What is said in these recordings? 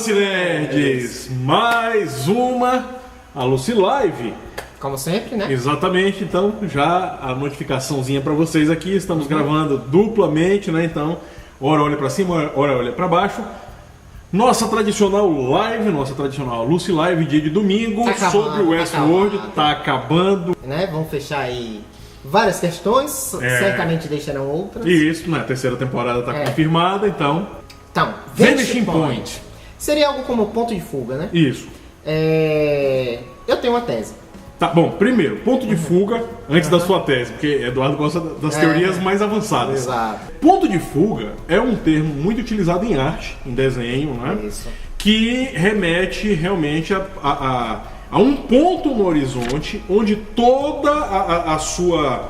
Lucy Nerds! Mais uma, a Lucy Live. Como sempre, né? Exatamente, então já a notificaçãozinha para vocês aqui, estamos gravando duplamente, né? Então, hora olha para cima, hora olha para baixo. Nossa tradicional live, nossa tradicional Lucy Live, dia de domingo, tá acabando, sobre o Westworld, tá acabando. Né? Vamos fechar aí várias questões, certamente deixarão outras. Isso, né? A terceira temporada tá confirmada, então... Então, Vanishing Point. Seria algo como ponto de fuga, né? Isso. Eu tenho uma tese. Tá bom, primeiro, ponto de fuga antes da sua tese, porque Eduardo gosta das teorias mais avançadas. Exato. Ponto de fuga é um termo muito utilizado em arte, em desenho, né? Isso. Que remete realmente a um ponto no horizonte onde toda a sua...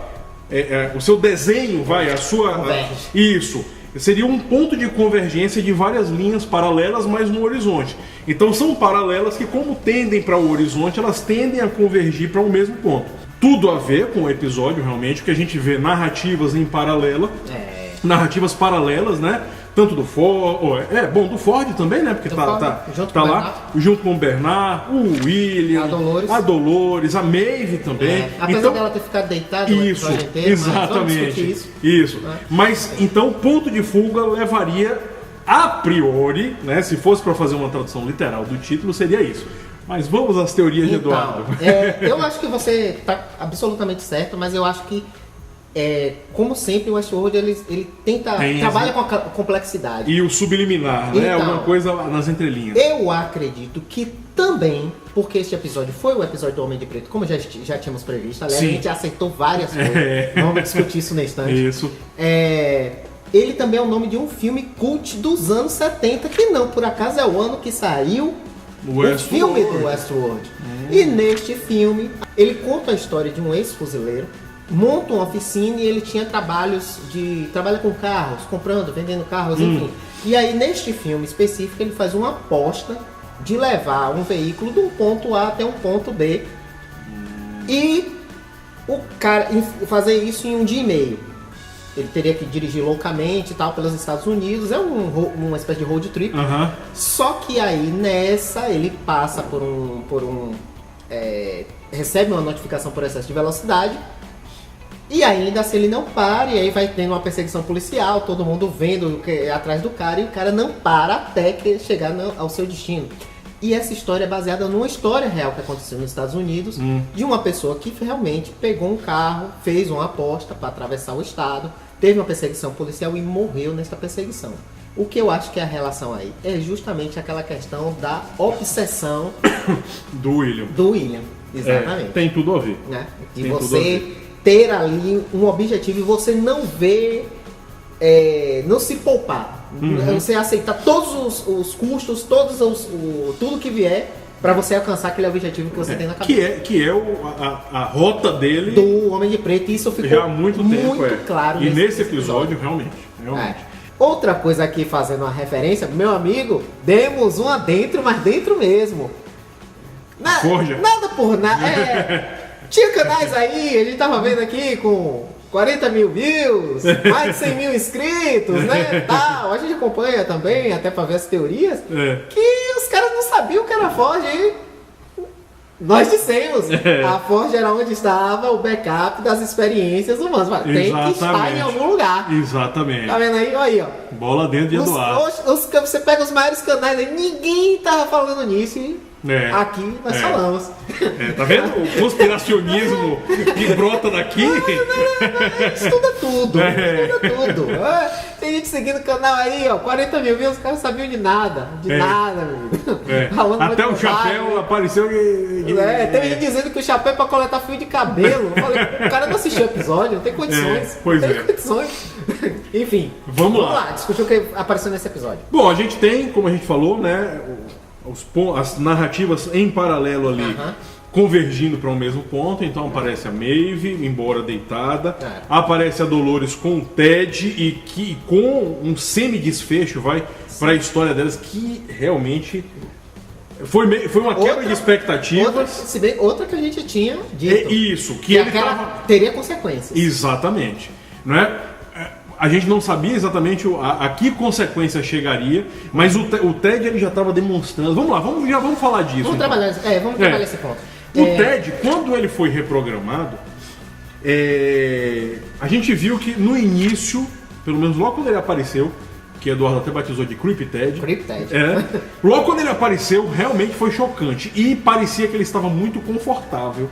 o seu desenho vai, a sua... Converge. Isso. Seria um ponto de convergência de várias linhas paralelas, mas no horizonte. Então são paralelas que, como tendem para o horizonte, elas tendem a convergir para o mesmo ponto. Tudo a ver com o episódio, realmente, que a gente vê narrativas em paralela, narrativas paralelas, né? Tanto do Ford, do Ford também, né? Porque tá lá, junto com o Bernard, o William, a Dolores, a Maeve também. Apesar dela ter ficado deitada no episódio inteiro, exatamente. Isso. Mas então, ponto de fuga levaria a priori, né? Se fosse para fazer uma tradução literal do título, seria isso. Mas vamos às teorias de Eduardo. Eu acho que você está absolutamente certo, mas eu acho que como sempre, o Westworld ele trabalha com a complexidade. E o subliminar, né? Alguma coisa nas entrelinhas. Eu acredito que também, porque este episódio foi o episódio do Homem de Preto, como já tínhamos previsto. Aliás, a gente acertou várias coisas. Vamos discutir isso na instante. Isso. Ele também é o nome de um filme cult dos anos 70, que não por acaso é o ano que saiu o filme do Westworld. E neste filme, ele conta a história de um ex-fuzileiro, monta uma oficina e ele tinha trabalha com carros, comprando, vendendo carros, enfim. E aí neste filme específico ele faz uma aposta de levar um veículo de um ponto A até um ponto B e o cara fazer isso em um dia e meio. Ele teria que dirigir loucamente e tal pelos Estados Unidos, uma espécie de road trip. Só que aí nessa ele passa recebe uma notificação por excesso de velocidade. E ainda assim ele não para, e aí vai tendo uma perseguição policial, todo mundo vendo atrás do cara, e o cara não para até que chegar ao seu destino. E essa história é baseada numa história real que aconteceu nos Estados Unidos, de uma pessoa que realmente pegou um carro, fez uma aposta para atravessar o estado, teve uma perseguição policial e morreu nessa perseguição. O que eu acho que é a relação aí é justamente aquela questão da obsessão do William. Exatamente. Tem tudo a ver. Né? De você ter ali um objetivo e você não ver, não se poupar. Você aceitar todos os custos, tudo que vier para você alcançar aquele objetivo que você tem na cabeça. Que é a rota dele do Homem de Preto, e isso ficou já há muito tempo, claro. E nesse episódio, realmente. Outra coisa aqui, fazendo uma referência, meu amigo, demos um adentro, mas dentro mesmo. Nada por nada. Tinha canais aí, a gente tava vendo aqui com 40 mil views, mais de 100 mil inscritos, né? Tal. A gente acompanha também, até pra ver as teorias, que os caras não sabiam o que era a Ford e nós dissemos. A Ford era onde estava o backup das experiências humanas. Mas tem que estar em algum lugar. Exatamente. Tá vendo aí? Olha aí, ó. Bola dentro de Eduardo. Você pega os maiores canais aí, ninguém tava falando nisso e... Aqui nós falamos. Tá vendo? O conspiracionismo que brota daqui. Estuda tudo. Tem gente seguindo o canal aí, ó, 40 mil views, os caras não sabiam de nada. Nada, meu amigo. Até o chapéu apareceu tem gente dizendo que o chapéu é pra coletar fio de cabelo. Eu falei, o cara não assistiu o episódio, não tem condições. Enfim, vamos lá. Discutir o que apareceu nesse episódio. Bom, a gente tem, como a gente falou, né, as narrativas em paralelo ali convergindo para um mesmo ponto. Então aparece a Maeve, embora deitada, aparece a Dolores com o Ted e com um semi-desfecho para a história delas, que realmente foi uma quebra de expectativas. Se bem, outra que a gente tinha dito. Isso, que ele teria consequências. Exatamente. Não é? A gente não sabia exatamente a que consequência chegaria, mas o Ted ele já estava demonstrando. Vamos lá, vamos falar disso. Vamos trabalhar esse ponto. O Ted, quando ele foi reprogramado, a gente viu que no início, pelo menos logo quando ele apareceu, que Eduardo até batizou de Creepy Ted. Creepy Ted. Logo quando ele apareceu, realmente foi chocante. E parecia que ele estava muito confortável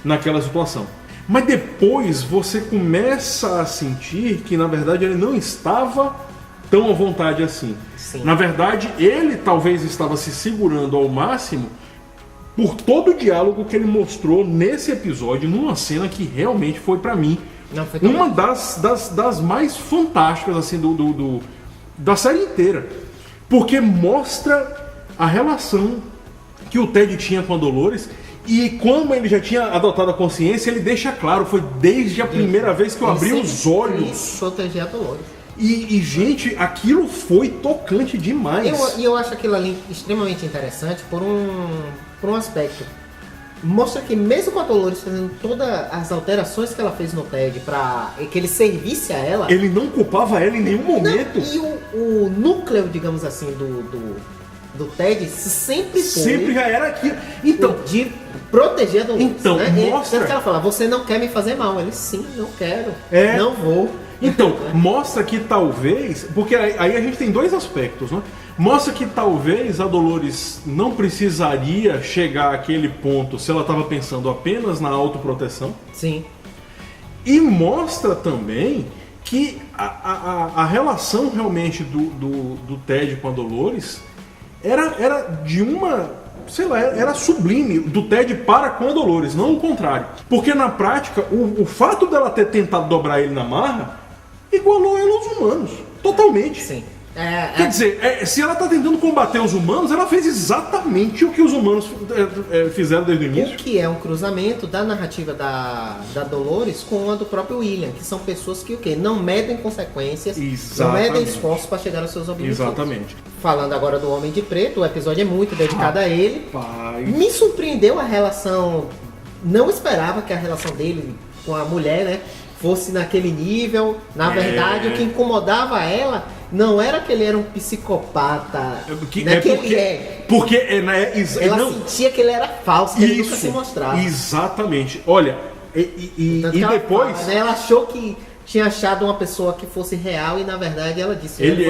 naquela situação. Mas depois você começa a sentir que, na verdade, ele não estava tão à vontade assim. Sim. Na verdade, ele talvez estava se segurando ao máximo por todo o diálogo que ele mostrou nesse episódio, numa cena que realmente foi, pra mim, uma das mais fantásticas assim, da série inteira. Porque mostra a relação que o Ted tinha com a Dolores. E como ele já tinha adotado a consciência, ele deixa claro, foi desde a primeira vez que eu abri os olhos. Proteger a Dolores. E, gente, aquilo foi tocante demais. Eu acho aquilo ali extremamente interessante por um aspecto. Mostra que mesmo com a Dolores fazendo todas as alterações que ela fez no Ted para que ele servisse a ela... Ele não culpava ela em nenhum momento. Não, e o núcleo, digamos assim, do Ted sempre foi... Sempre já era aquilo. Então, de proteger a Dolores. Então, né? mostra... Tanto que ela fala, você não quer me fazer mal. Ele, sim, não quero. Não vou. Então, mostra que talvez... Porque aí a gente tem dois aspectos, né? Mostra que talvez a Dolores não precisaria chegar àquele ponto se ela estava pensando apenas na autoproteção. Sim. E mostra também que a relação realmente do Ted com a Dolores era de uma... sei lá, era sublime do Ted para com a Dolores, não o contrário. Porque na prática, o fato dela ter tentado dobrar ele na marra igualou ela aos humanos. Totalmente. Sim. Quer dizer, se ela está tentando combater os humanos, ela fez exatamente o que os humanos fizeram desde o início. O que é um cruzamento da narrativa da Dolores com a do próprio William, que são pessoas que o quê? Não medem consequências, não medem esforços para chegar aos seus objetivos. Exatamente. Falando agora do Homem de Preto, o episódio é muito dedicado a ele. Me surpreendeu a relação, não esperava que a relação dele com a mulher, né, fosse naquele nível. Na verdade, o que incomodava ela não era que ele era um psicopata, porque ela sentia que ele era falso, que ele nunca se mostrava. Exatamente. Olha, e depois... Fala, né? Ela achou que tinha achado uma pessoa que fosse real e na verdade ela disse ele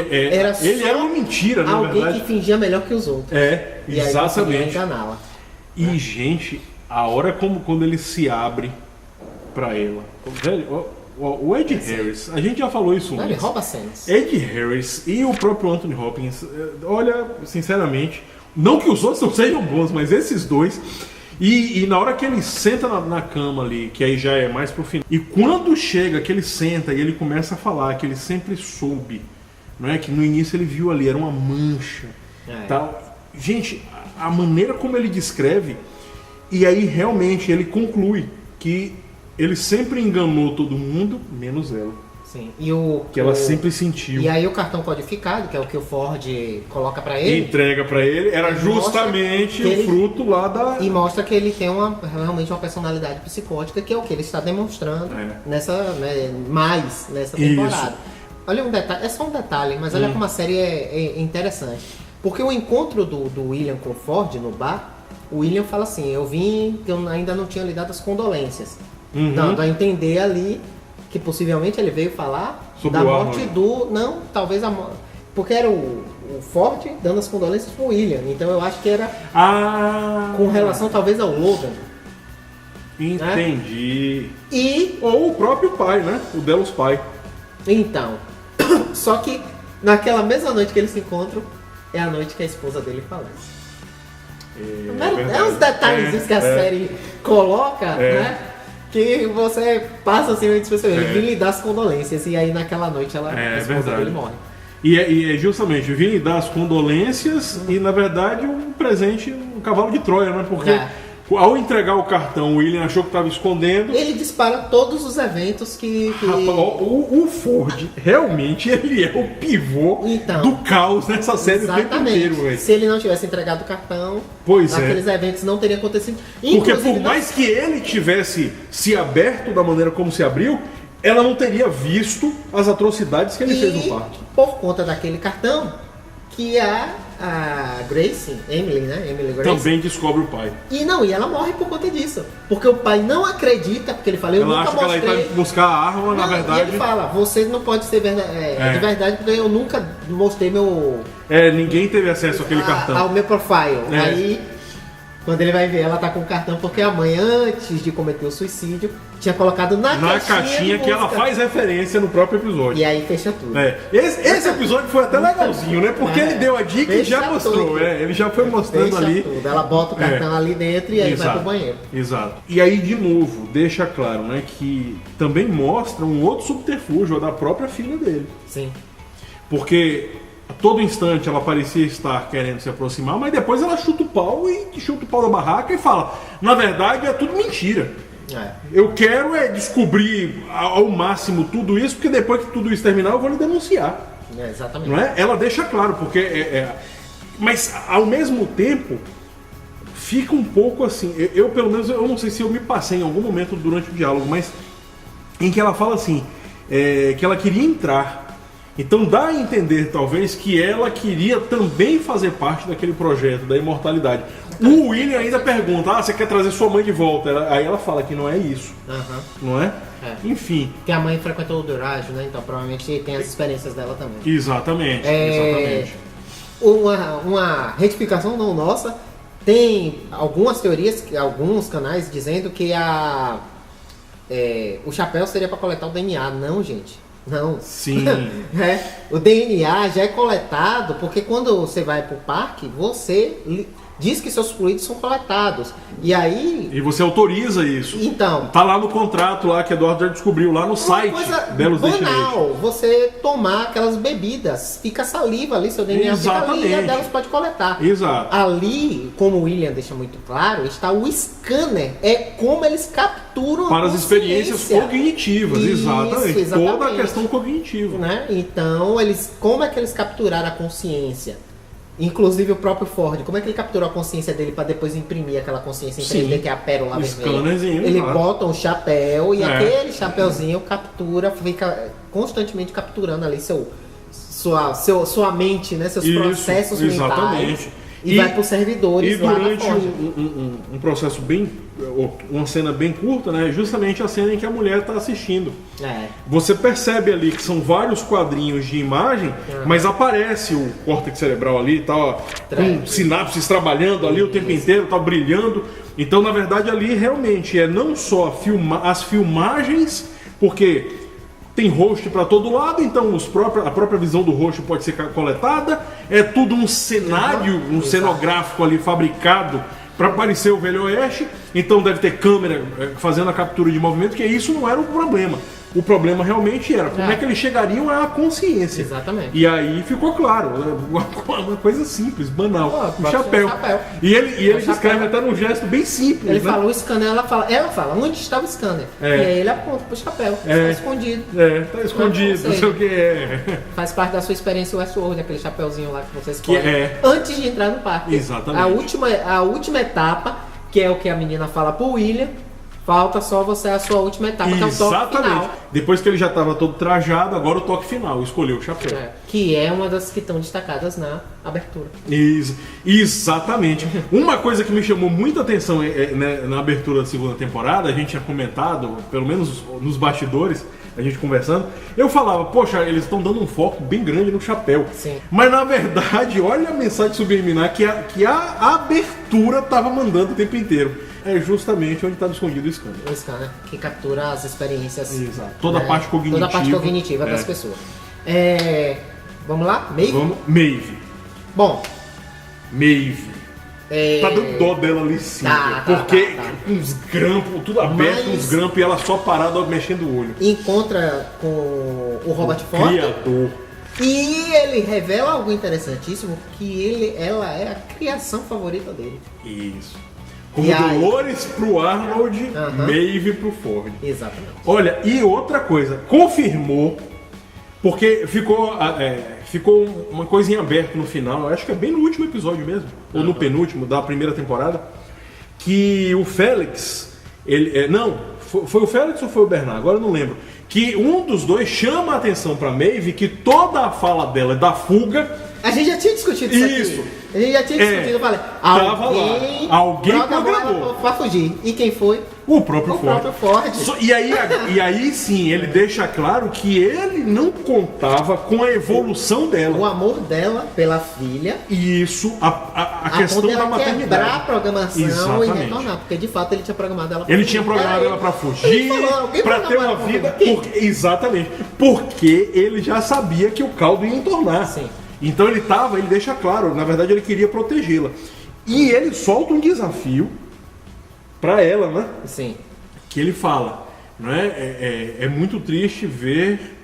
era uma mentira, na verdade. Alguém que fingia melhor que os outros. E aí exatamente. Enganá-la. E, gente, a hora quando ele se abre pra ela. Velho, o Ed Harris, a gente já falou isso antes. Ele rouba cenas. Ed Harris e o próprio Anthony Hopkins, olha, sinceramente, não que os outros não sejam bons, mas esses dois. E na hora que ele senta na cama ali, que aí já é mais pro final, e quando chega que ele senta e ele começa a falar que ele sempre soube, não é? Que no início ele viu ali, era uma mancha. Tal. Gente, a maneira como ele descreve, e aí realmente ele conclui que ele sempre enganou todo mundo, menos ela. Sim. Que ela sempre sentiu. E aí o cartão codificado, que é o que o Ford coloca pra ele. Entrega pra ele, era justamente o fruto lá da... E mostra que ele tem realmente uma personalidade psicótica, que é o que ele está demonstrando nessa temporada. Isso. Olha um detalhe, é só um detalhe, mas olha como a série é interessante. Porque o encontro do William com o Ford no bar, o William fala assim, eu vim que eu ainda não tinha lhe dado as condolências. Dando a entender ali que possivelmente ele veio falar sobre da morte do... Não, talvez a morte... Porque era o Ford dando as condolências pro William. Então eu acho que era com relação talvez ao Logan. Entendi. Né? Ou o próprio pai, né? O Delos pai. Então. Só que naquela mesma noite que eles se encontram, é a noite que a esposa dele falece. É uns detalhes que a série coloca, né? Que você passa assim despercebido. Ele vem lhe dar as condolências e aí naquela noite a esposa dele morre. E é justamente, vim lhe dar as condolências e na verdade um presente, um cavalo de Troia, né? Porque ao entregar o cartão, o William achou que estava escondendo. Ele dispara todos os eventos que... Rapaz, o Ford, realmente, ele é o pivô do caos nessa série o tempo inteiro, velho. Se ele não tivesse entregado o cartão, aqueles eventos não teriam acontecido. Porque por mais que ele tivesse se aberto da maneira como se abriu, ela não teria visto as atrocidades que ele fez no parque. Por conta daquele cartão, que a Grace, Emily, né? Emily Grace, também descobre o pai. E ela morre por conta disso. Porque o pai não acredita, porque ele fala, eu ela nunca acha mostrei. que ela vai buscar a arma, na verdade. E ele fala, você não pode ser de verdade, porque eu nunca mostrei meu... ninguém teve acesso àquele cartão. Ao meu profile. Aí, quando ele vai ver, ela tá com o cartão, porque a mãe, antes de cometer o suicídio, tinha colocado na caixinha que ela faz referência no próprio episódio. E aí fecha tudo. Esse episódio foi até legalzinho, né? Porque ele deu a dica e já mostrou. Ele já foi mostrando fecha ali. Tudo. Ela bota o cartão ali dentro e aí vai pro banheiro. Exato. E aí, de novo, deixa claro, né, que também mostra um outro subterfúgio, da própria filha dele. Sim. Porque a todo instante ela parecia estar querendo se aproximar, mas depois ela chuta o pau da barraca e fala, na verdade é tudo mentira. Eu quero descobrir ao máximo tudo isso, porque depois que tudo isso terminar eu vou lhe denunciar. Exatamente. Não é? Ela deixa claro, porque mas ao mesmo tempo fica um pouco assim, eu pelo menos, eu não sei se eu me passei em algum momento durante o diálogo, mas em que ela fala assim, que ela queria entrar. Então dá a entender, talvez, que ela queria também fazer parte daquele projeto da imortalidade. O William ainda pergunta, você quer trazer sua mãe de volta? Aí ela fala que não é isso. Não é? Enfim. Porque a mãe frequentou o Durage, né? Então provavelmente tem as experiências dela também. Exatamente. Uma retificação não nossa, tem algumas teorias, alguns canais dizendo que o chapéu seria para coletar o DNA. Não, gente. Não. Sim. O DNA já é coletado porque quando você vai pro parque, você diz que seus fluidos são coletados. E aí... E você autoriza isso. Então... Tá lá no contrato lá que a Eduardo já descobriu, lá no site Belos banal, você tomar aquelas bebidas, fica saliva ali, seu DNA fica ali e a delas pode coletar. Exato. Ali, como o William deixa muito claro, está o scanner. É como eles capturam para as experiências cognitivas. Isso, exatamente. Toda a questão cognitiva. Né? Então, como é que eles capturaram a consciência? Inclusive o próprio Ford, como é que ele capturou a consciência dele para depois imprimir aquela consciência em 3D, que é a pérola vermelha? Ele bota um chapéu e aquele chapéuzinho captura, fica constantemente capturando ali sua mente, né? Seus processos mentais. E vai para os servidores lá na Ford. E durante um processo uma cena bem curta, né? Justamente a cena em que a mulher está assistindo. Você percebe ali que são vários quadrinhos de imagem, mas aparece o córtex cerebral ali, tá, com sinapses trabalhando ali o tempo inteiro, tá brilhando. Então, na verdade, ali realmente não só as filmagens, porque tem host para todo lado, então a própria visão do host pode ser coletada. É tudo um cenário, cenográfico ali fabricado para parecer o Velho Oeste. Então deve ter câmera fazendo a captura de movimento, que isso não era o problema. O problema realmente era como é que eles chegariam à consciência. Exatamente. E aí ficou claro, uma coisa simples, banal, o chapéu. E ele descreve até num gesto bem simples. Ele fala o scanner, ela fala, onde está o scanner? E aí ele aponta pro chapéu, está escondido. Está escondido, não sei o que Faz parte da sua experiência Westworld, aquele chapéuzinho lá que você escolhe antes de entrar no parque. Exatamente. A última etapa, que é o que a menina fala pro William, falta só você a sua última etapa, que é o toque final. Depois que ele já estava todo trajado, agora o toque final, escolheu o chapéu. Que é uma das que estão destacadas na abertura. Exatamente. Uma coisa que me chamou muita atenção na abertura da segunda temporada, a gente tinha comentado, pelo menos nos bastidores, a gente conversando, eu falava, poxa, eles estão dando um foco bem grande no chapéu. Sim. Mas na verdade, olha a mensagem subliminar que a abertura estava mandando o tempo inteiro. É justamente onde está escondido o scanner. O scanner, que captura as experiências. Exato. Toda a parte cognitiva. Toda a parte cognitiva das pessoas. Vamos lá? Maeve? Maeve. Bom. Maeve. Tá dando dó dela ali sim. Porque com uns grampos, tudo aberto, uns grampos, e ela só parada mexendo o olho. Encontra com o Robert Ford. Criador. E ele revela algo interessantíssimo, que ela é a criação favorita dele. Isso. Como Dolores pro Arnold, Maeve pro Ford. Exatamente. Olha, e outra coisa, confirmou, porque ficou uma coisinha aberta no final, acho que é bem no último episódio mesmo, ou no penúltimo da primeira temporada, que o Félix, foi o Félix ou foi o Bernard? Agora eu não lembro. que um dos dois chama a atenção pra Maeve que toda a fala dela é da fuga. A gente já tinha discutido isso aqui. A gente já tinha discutido, eu falei, alguém programou ela pra fugir. E quem foi? O próprio Ford. E aí sim, ele deixa claro que ele não contava com a evolução dela. O amor dela pela filha. Isso, a questão da maternidade. Quebrar a programação. Exatamente. E retornar, porque de fato ele tinha programado ela pra Ele fugir. tinha programado ela pra fugir, pra ter uma vida. Exatamente. Porque ele já sabia que o caldo ia entornar. Sim. Então ele deixa claro, na verdade ele queria protegê-la. E ele solta um desafio pra ela, né? Sim. Que ele fala, não é muito triste ver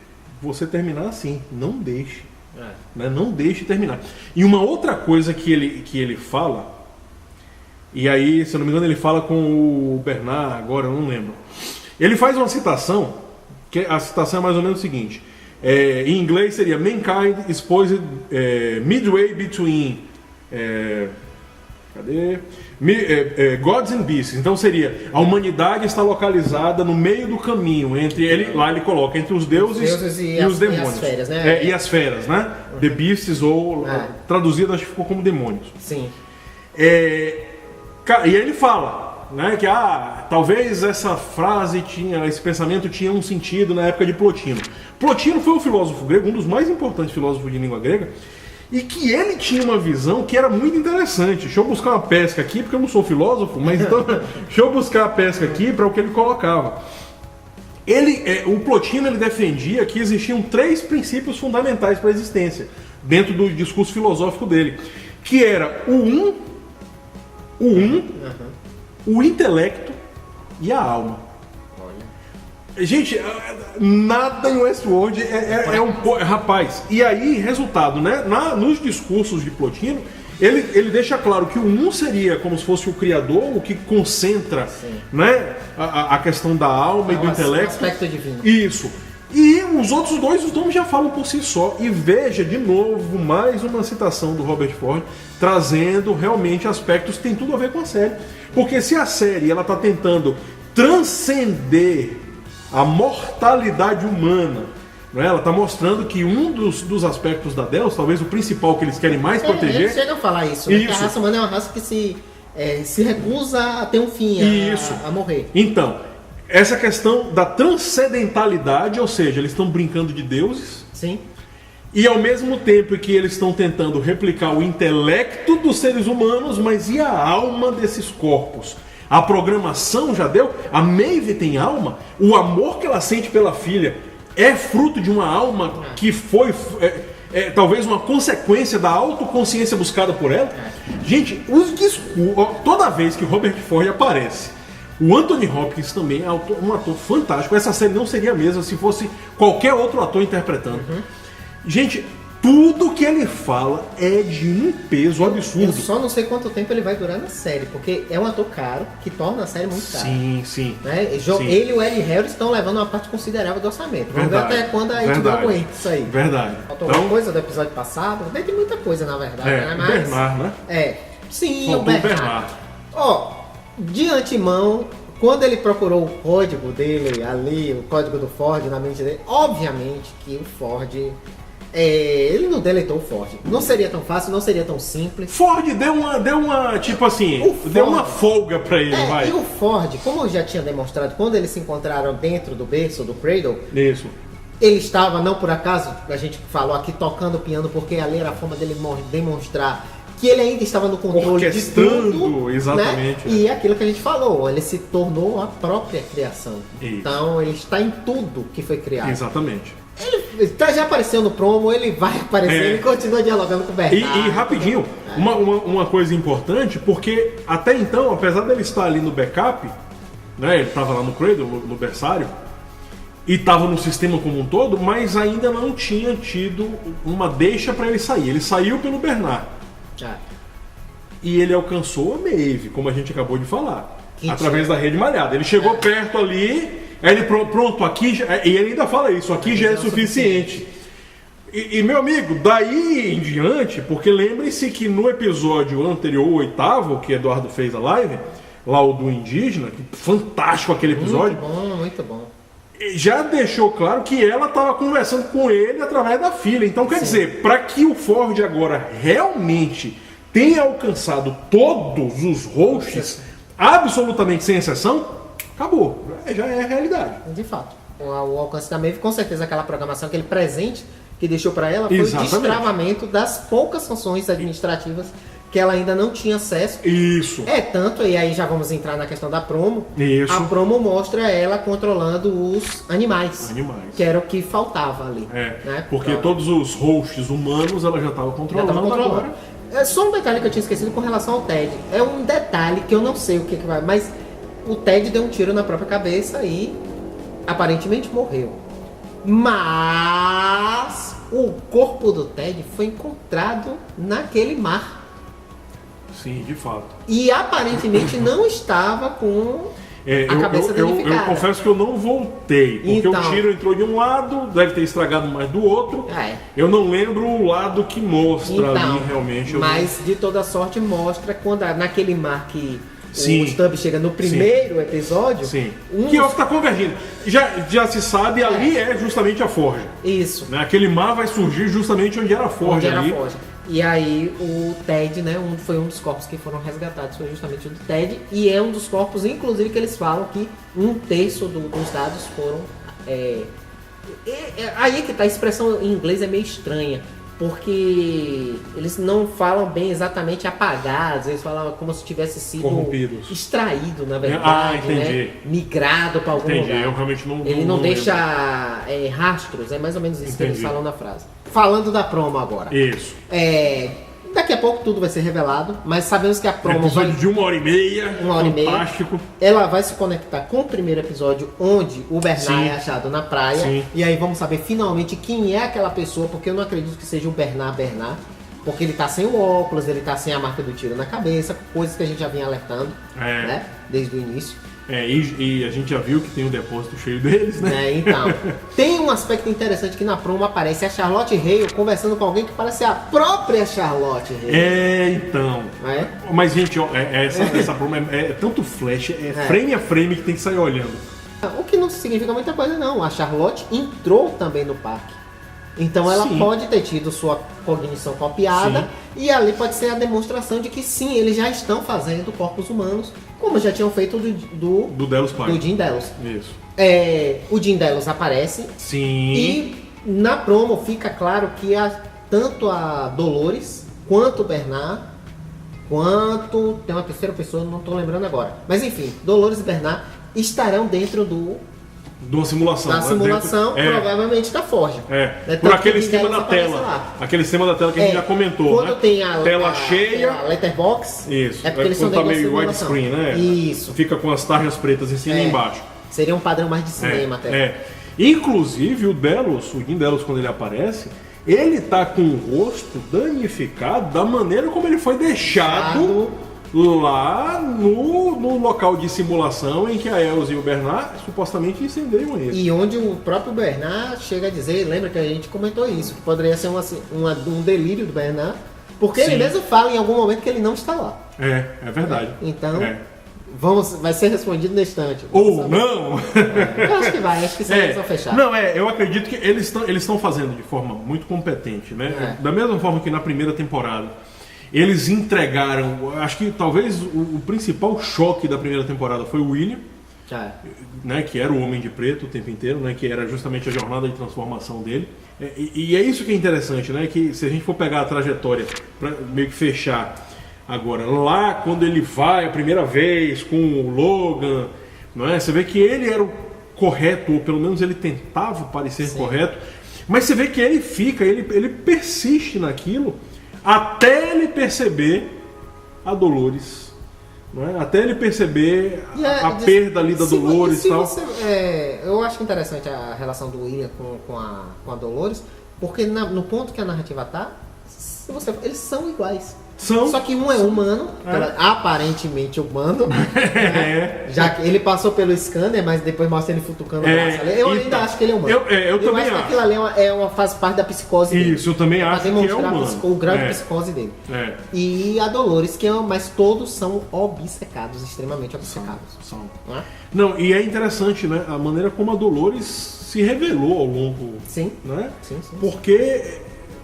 você terminar assim. Não deixe. Né? Não deixe terminar. E uma outra coisa que ele fala, e aí, se eu não me engano, ele fala com o Bernard, agora eu não lembro. Ele faz uma citação, que a citação é mais ou menos o seguinte. Em inglês seria mankind is poised midway between gods and beasts. Então seria a humanidade está localizada no meio do caminho entre lá ele coloca entre os deuses e os demônios. E as feras, né? E as feras, né? The beasts ou traduzido acho que ficou como demônios. Sim. E aí ele fala, né, que talvez essa frase esse pensamento tinha um sentido na época de Plotino. Plotino foi um filósofo grego, um dos mais importantes filósofos de língua grega, e que ele tinha uma visão que era muito interessante. Deixa eu buscar uma pesca aqui, porque eu não sou filósofo, mas então deixa eu buscar a pesca aqui para o que ele colocava. O Plotino ele defendia que existiam 3 princípios fundamentais para a existência, dentro do discurso filosófico dele, que era o intelecto e a alma. Gente, nada em Westworld rapaz. E aí, resultado, né? Nos discursos de Plotino, ele deixa claro que o seria como se fosse o criador, o que concentra, né, a questão da alma e do intelecto. O aspecto divino. Isso. E os outros 2, os nomes já falam por si só. E veja, de novo, mais uma citação do Robert Ford, trazendo realmente aspectos que tem tudo a ver com a série. Porque se a série ela está tentando transcender a mortalidade humana, né? Ela está mostrando que um dos aspectos da Deus, talvez o principal que eles querem mais proteger... Eles chegam a falar isso, né? Que a raça humana é uma raça que se recusa a ter um fim, a morrer. Então, essa questão da transcendentalidade, ou seja, eles estão brincando de deuses. Sim. E ao mesmo tempo que eles estão tentando replicar o intelecto dos seres humanos, mas e a alma desses corpos? A programação já deu? A Maeve tem alma? O amor que ela sente pela filha é fruto de uma alma que foi talvez uma consequência da autoconsciência buscada por ela? Gente, toda vez que Robert Ford aparece, o Anthony Hopkins também é um ator fantástico. Essa série não seria a mesma se fosse qualquer outro ator interpretando. Gente, tudo que ele fala é de um peso absurdo. Eu só não sei quanto tempo ele vai durar na série, porque é um ator caro, que torna a série muito cara. Sim. Né? Ele e o Eddie Harris estão levando uma parte considerável do orçamento. Vamos ver até quando a HBO aguenta isso aí. Verdade. Faltou alguma coisa do episódio passado? Tem muita coisa, na verdade. Né? Mas, o Bernard, né? Sim, o Bernard. De antemão, quando ele procurou o código dele ali, o código do Ford na mente dele, obviamente que o Ford... ele não deletou o Ford. Não seria tão fácil, não seria tão simples. Ford deu uma tipo assim, deu uma folga pra ele, vai. E o Ford, como eu já tinha demonstrado, quando eles se encontraram dentro do berço, do Cradle, isso. Ele estava, não por acaso, a gente falou aqui, tocando piano, porque ali era a forma dele demonstrar que ele ainda estava no controle de tudo, exatamente. Né? E é aquilo que a gente falou, ele se tornou a própria criação. Isso. Então ele está em tudo que foi criado. Exatamente. Ele já apareceu no promo, ele vai aparecer, ele continua dialogando com o Bernard. E rapidinho, uma coisa importante, porque até então, apesar dele estar ali no backup, né, ele estava lá no Cradle, no berçário, e estava no sistema como um todo, mas ainda não tinha tido uma deixa para ele sair. Ele saiu pelo Bernard. E ele alcançou a Maeve, como a gente acabou de falar, através da rede malhada. Ele chegou perto ali, aí ele pronto, aqui já, e ele ainda fala isso, aqui já é suficiente. E meu amigo, daí em diante, porque lembre-se que no episódio anterior, o 8º, que Eduardo fez a live, lá o do indígena, que fantástico aquele episódio. Muito bom. já deixou claro que ela estava conversando com ele através da filha. Então, quer dizer, para que o Ford agora realmente tenha alcançado todos os hosts, absolutamente sem exceção, acabou. Já é a realidade. De fato. O alcance da Maeve, com certeza, aquela programação, aquele presente que deixou para ela, foi o destravamento das poucas funções administrativas que ela ainda não tinha acesso. Isso. Tanto, e aí já vamos entrar na questão da promo. Isso. A promo mostra ela controlando os animais. Que era o que faltava ali. Né? Porque todos os hosts humanos ela já estava controlando. Agora. É só um detalhe que eu tinha esquecido com relação ao Ted. É um detalhe que eu não sei o que vai, mas o Ted deu um tiro na própria cabeça e aparentemente morreu. Mas o corpo do Ted foi encontrado naquele mar. Sim, de fato. E aparentemente não estava com a cabeça danificada. Eu confesso que eu não voltei, porque o tiro entrou de um lado, deve ter estragado mais do outro. Eu não lembro o lado que mostra ali realmente. Mas de toda sorte mostra quando naquele mar que o Stubb chega no primeiro episódio. Que é o que está convergindo. Já se sabe, ali é justamente a forja. Isso. Né? Aquele mar vai surgir justamente onde era a forja. E aí o Ted, né, foi um dos corpos que foram resgatados, foi justamente o do Ted, e é um dos corpos, inclusive, que eles falam que 1/3 dos dados foram... aí que tá, a expressão em inglês é meio estranha, porque eles não falam bem exatamente apagados, eles falam como se tivesse sido corrompidos, extraído, na verdade, né? Migrado para algum lugar. Eu realmente não Ele não deixa rastros, é mais ou menos isso que eles falam na frase. Falando da promo agora. Isso. Daqui a pouco tudo vai ser revelado, mas sabemos que a promo episódio de 1h30, fantástico. Ela vai se conectar com o primeiro episódio, onde o Bernard é achado na praia. E aí vamos saber finalmente quem é aquela pessoa, porque eu não acredito que seja o Bernard, porque ele tá sem o óculos, ele tá sem a marca do tiro na cabeça, coisas que a gente já vinha alertando, né, desde o início. E a gente já viu que tem um depósito cheio deles, né? Então, tem um aspecto interessante que na promo aparece a Charlotte Hale conversando com alguém que parece a própria Charlotte Hale. Então. Mas, gente, essa promo é tanto flash, frame a frame que tem que sair olhando. O que não significa muita coisa, não. A Charlotte entrou também no parque. Então ela pode ter tido sua cognição copiada e ali pode ser a demonstração de que sim, eles já estão fazendo corpos humanos, como já tinham feito do Delos Park. Do Jim Delos. Isso. O Jim Delos aparece. Sim. E na promo fica claro que tanto a Dolores, quanto o Bernard, quanto tem uma terceira pessoa, não estou lembrando agora. Mas enfim, Dolores e Bernard estarão dentro de uma simulação. Da simulação, provavelmente da forja. Por aquele esquema da tela. Aquele esquema da tela que a gente já comentou. Quando tem a tela cheia. A letterbox. Isso. É porque eles são tá meio widescreen, né? Isso. Fica com as tarjas pretas em cima e embaixo. Seria um padrão mais de cinema até. Inclusive o Jim Delos, quando ele aparece, ele tá com o rosto danificado da maneira como ele foi deixado lá no local de simulação em que a Elsa e o Bernard supostamente incendiam ele. E onde o próprio Bernard chega a dizer, lembra que a gente comentou isso, que poderia ser um delírio do Bernard, porque ele mesmo fala em algum momento que ele não está lá. É verdade. Então, vai ser respondido na instante. Ou não! Eu acho que acho que eles vão fechar. Não, eu acredito que eles estão fazendo de forma muito competente, né? Da mesma forma que na primeira temporada. Eles entregaram, acho que talvez o principal choque da primeira temporada foi o William, né, que era o Homem de Preto o tempo inteiro, né, que era justamente a jornada de transformação dele. E é isso que é interessante, né, que se a gente for pegar a trajetória para meio que fechar agora, lá quando ele vai a primeira vez com o Logan, não é? Você vê que ele era o correto, ou pelo menos ele tentava parecer correto, mas você vê que ele persiste naquilo, até ele perceber a Dolores, não é? Até ele perceber a perda ali da Dolores e tal. Eu acho interessante a relação do William com a Dolores, porque no ponto que a narrativa está, eles são iguais. Só que um é humano, aparentemente humano. Já que ele passou pelo scanner, mas depois mostra ele futucando o braço ali. Eu ainda acho que ele é humano. Eu também acho. Que aquilo ali faz parte da psicose dele. Isso, eu também acho que é humano. O grau de psicose dele. E a Dolores, mas todos são obcecados, extremamente obcecados. São. Não, e é interessante, né? A maneira como a Dolores se revelou ao longo. Sim. Né? Sim. Porque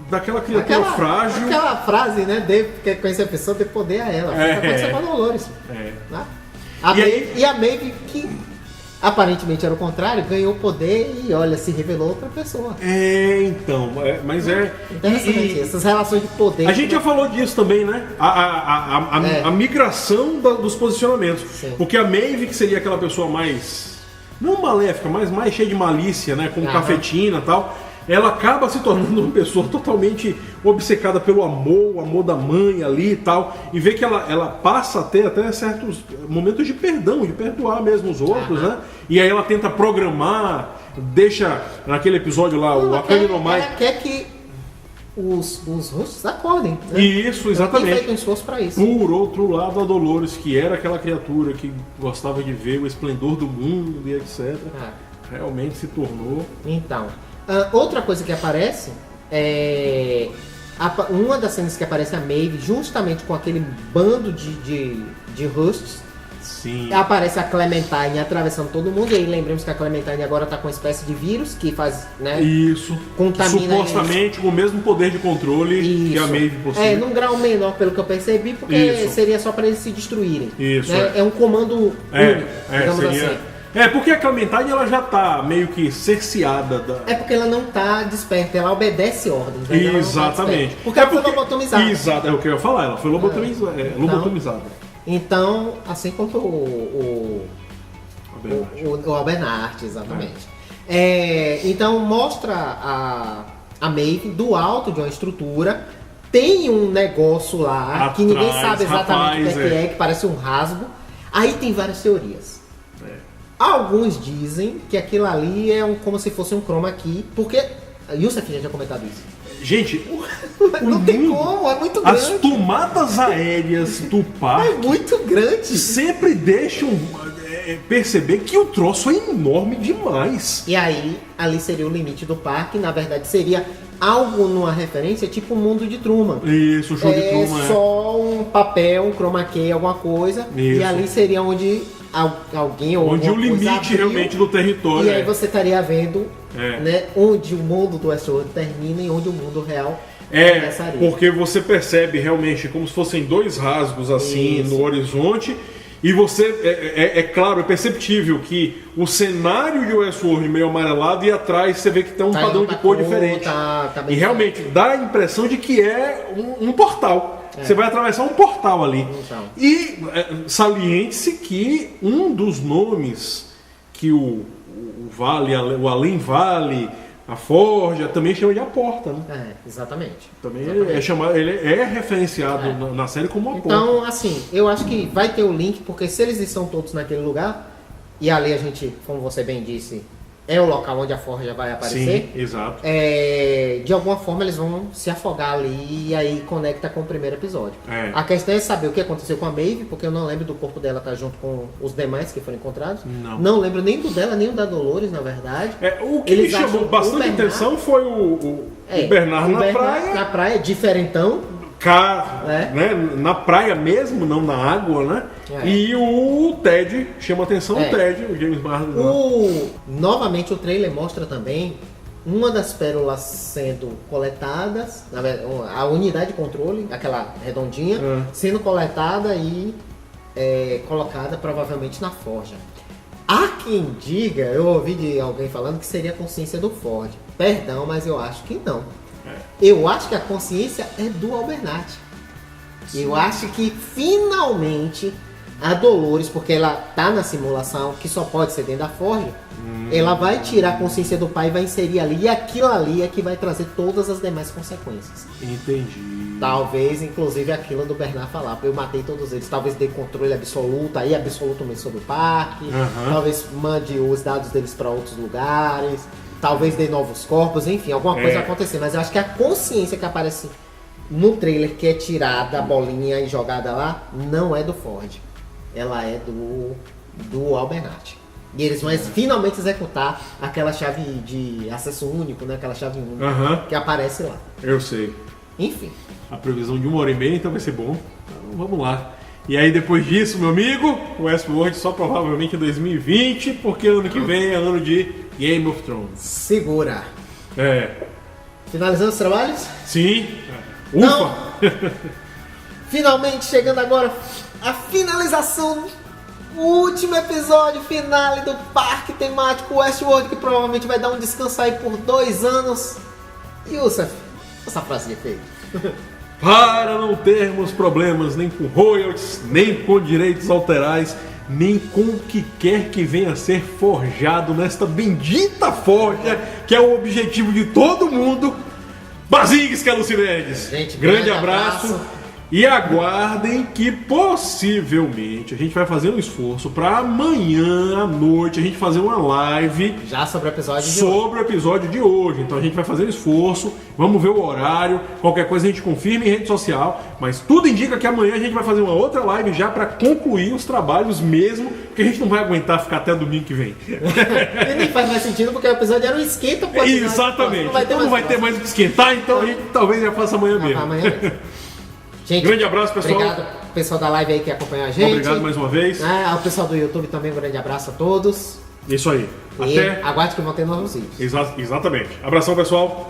daquela criatura frágil. Aquela frase, né? Quer conhecer a pessoa, dê poder a ela. Aconteceu com a Dolores. Né? A Maeve, que aparentemente era o contrário, ganhou poder e olha, se revelou outra pessoa. Mas é. Interessante, essas relações de poder. A gente já falou disso também, né? A migração dos posicionamentos. Sim. Porque a Maeve, que seria aquela pessoa mais. Não maléfica, mas mais cheia de malícia, né? Com cafetina e tal. Ela acaba se tornando uma pessoa totalmente obcecada pelo amor, o amor da mãe ali e tal, e vê que ela passa a ter até certos momentos de perdão, de perdoar mesmo os outros, né? E aí ela tenta programar, deixa naquele episódio lá, o Akane no Mai. Ela quer que os russos acordem, né? Isso, exatamente. Ela tem feito um esforço pra isso. Por outro lado, a Dolores, que era aquela criatura que gostava de ver o esplendor do mundo e etc., realmente se tornou... Então... outra coisa que aparece é uma das cenas que aparece a Maeve justamente com aquele bando de hosts. Sim. Aparece a Clementine atravessando todo mundo, e aí lembremos que a Clementine agora está com uma espécie de vírus que faz, né? Isso. Contamina supostamente com o mesmo poder de controle que a Maeve possui. Num grau menor, pelo que eu percebi, porque seria só para eles se destruírem. Isso. Né? É um comando único, digamos assim. Porque a Clementine ela já tá meio que cerceada da... porque ela não tá desperta, ela obedece ordens. Né? Exatamente. Porque ela foi lobotomizada. Exato, é o que eu ia falar, ela foi lobotomizada. Então, assim como o Albernart, exatamente. Então mostra a Maeve do alto de uma estrutura, tem um negócio lá atrás, que ninguém sabe exatamente o que é, que parece um rasgo. Aí tem várias teorias. Alguns dizem que aquilo ali é como se fosse um chroma key, porque Youssef já tinha comentado isso. Gente, não tem como, é muito grande. As tomadas aéreas do parque é muito grande. sempre deixam perceber que o troço é enorme demais. E aí, ali seria o limite do parque, na verdade seria algo numa referência tipo o mundo de Truman. Isso, o show de Truman. É só um papel, um chroma key, alguma coisa. Isso. E ali seria onde alguém ou onde o limite abriu, realmente do território. E aí você estaria vendo né, onde o mundo do Westworld termina e onde o mundo real começaria. Porque você percebe realmente como se fossem dois rasgos assim no horizonte. E você, é claro, é perceptível que o cenário de Westworld meio amarelado e atrás você vê que tem um padrão de cor diferente. E realmente dá a impressão de que é um portal. Você vai atravessar um portal ali. Então. E saliente-se que um dos nomes que o Vale, o Além Vale, a Forja, também chama de A Porta, né? Exatamente. Também ele é referenciado na série como A Porta. Então, assim, eu acho que vai ter o link, porque se eles estão todos naquele lugar, e ali a gente, como você bem disse, é o local onde a Forja vai aparecer. Sim, exato. De alguma forma eles vão se afogar ali e aí conecta com o primeiro episódio. A questão é saber o que aconteceu com a Maeve, porque eu não lembro do corpo dela estar junto com os demais que foram encontrados. Não lembro nem do dela, nem o da Dolores, na verdade. O que me chamou bastante atenção foi o Bernard na praia. Na praia, diferentão. Né? Na praia mesmo, não na água, né? E o Ted chama atenção, o Ted, o James Marsden. Novamente o trailer mostra também uma das pérolas sendo coletadas, a unidade de controle, aquela redondinha, sendo coletada e colocada provavelmente na Forja. Há quem diga, eu ouvi de alguém falando que seria a consciência do Ford. Perdão, mas eu acho que não. Eu acho que a consciência é do Albernat. Eu acho que finalmente a Dolores, porque ela tá na simulação, que só pode ser dentro da Forja, ela vai tirar a consciência do pai e vai inserir ali, e aquilo ali é que vai trazer todas as demais consequências. Entendi. Talvez, inclusive, aquilo do Bernard falar, eu matei todos eles, talvez dê controle absoluto, aí absoluto mesmo sobre o parque, talvez mande os dados deles para outros lugares, talvez dê novos corpos, enfim, alguma coisa vai acontecer, mas eu acho que a consciência que aparece no trailer que é tirada a bolinha e jogada lá, não é do Ford. Ela é do Albernati. E eles vão finalmente executar aquela chave de acesso único, né? Aquela chave única que aparece lá. Eu sei. Enfim. A previsão de 1h30, então vai ser bom. Então, vamos lá. E aí depois disso, meu amigo, o Westworld só provavelmente em 2020, porque ano que vem é ano de Game of Thrones. Segura. Finalizando os trabalhos? Sim. Ufa! Não. Finalmente chegando agora a finalização, o último episódio finale do parque temático Westworld, que provavelmente vai dar um descanso aí por 2 anos. Youssef, essa frase de efeito. Para não termos problemas nem com royalties, nem com direitos autorais, nem com o que quer que venha a ser forjado nesta bendita forja, que é o objetivo de todo mundo, Basílios que Alucinedes. Gente, grande abraço. E aguardem que possivelmente a gente vai fazer um esforço para amanhã à noite a gente fazer uma live já sobre o episódio de hoje. Então a gente vai fazer um esforço, vamos ver o horário, qualquer coisa a gente confirma em rede social, mas tudo indica que amanhã a gente vai fazer uma outra live já para concluir os trabalhos mesmo, porque a gente não vai aguentar ficar até domingo que vem. E nem faz mais sentido porque o episódio era um esquenta. Exatamente. Não vai ter mais o que esquentar, então a gente talvez já faça amanhã mesmo. Amanhã mesmo. Gente, grande abraço, pessoal. Obrigado pessoal da live aí que acompanhou a gente. Obrigado mais uma vez. Ao pessoal do YouTube também, um grande abraço a todos. Isso aí. E aguarde que vão ter novos vídeos. Exatamente. Abração, pessoal.